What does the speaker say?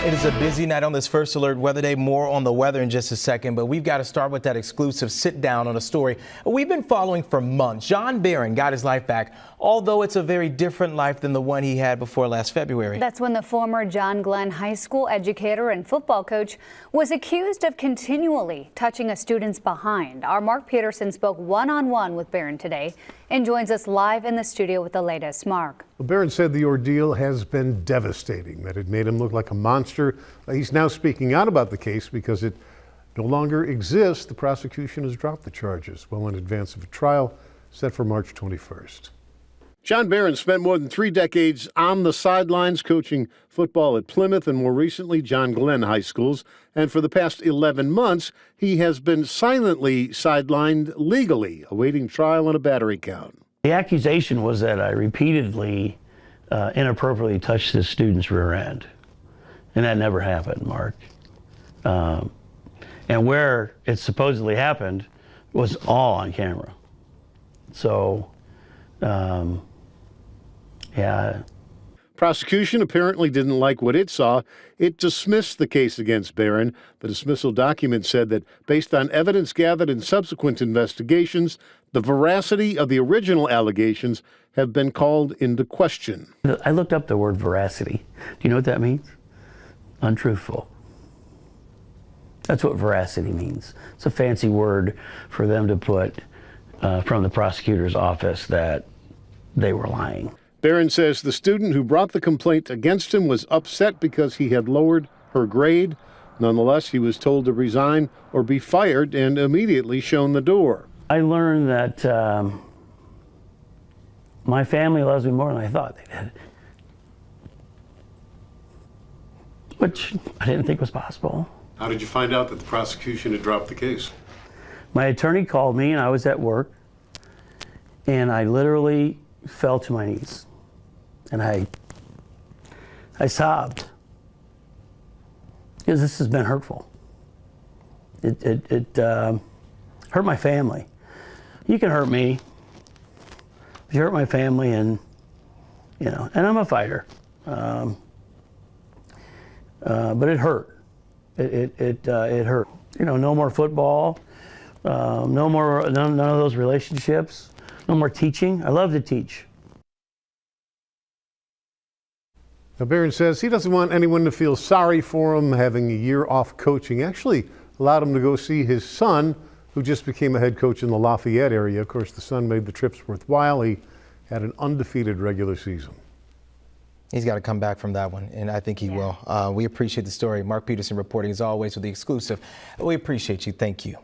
It is a busy night on this First Alert Weather Day. More on the weather in just a second, but we've got to start with that exclusive sit down on a story we've been following for months. John Barron got his life back, although it's a very different life than the one he had before last February. That's when the former John Glenn High School educator and football coach was accused of continually touching a student's behind. Our Mark Peterson spoke one-on-one with Barron today and joins us live in the studio with the latest. Mark. Well, Barron said the ordeal has been devastating, that it made him look like a monster. He's now speaking out about the case because it no longer exists. The prosecution has dropped the charges well in advance of a trial set for March 21st. John Barron spent more than 3 decades on the sidelines coaching football at Plymouth and more recently John Glenn High Schools. And for the past 11 months, he has been silently sidelined legally, awaiting trial on a battery count. The accusation was that I repeatedly inappropriately touched this student's rear end. And that never happened, Mark. And where it supposedly happened was all on camera. So, yeah. Prosecution apparently didn't like what it saw. It dismissed the case against Barron. The dismissal document said that based on evidence gathered in subsequent investigations, the veracity of the original allegations have been called into question. I looked up the word veracity. Do you know what that means? Untruthful. That's what veracity means. It's a fancy word for them to put from the prosecutor's office that they were lying. Barron says the student who brought the complaint against him was upset because he had lowered her grade. Nonetheless, he was told to resign or be fired and immediately shown the door. I learned that my family loves me more than I thought they did, which I didn't think was possible. How did you find out that the prosecution had dropped the case? My attorney called me and I was at work and I literally fell to my knees and I sobbed because this has been hurtful. It hurt my family. You can hurt me, but you hurt my family, and you know, and I'm a fighter. But it hurt. It hurt. You know, no more football, none of those relationships, no more teaching. I love to teach. Now, Barron says he doesn't want anyone to feel sorry for him having a year off coaching. Actually allowed him to go see his son, who just became a head coach in the Lafayette area. Of course, the son made the trips worthwhile. He had an undefeated regular season. He's got to come back from that one, and I think he will. We appreciate the story. Mark Peterson reporting, as always, with the exclusive. We appreciate you. Thank you.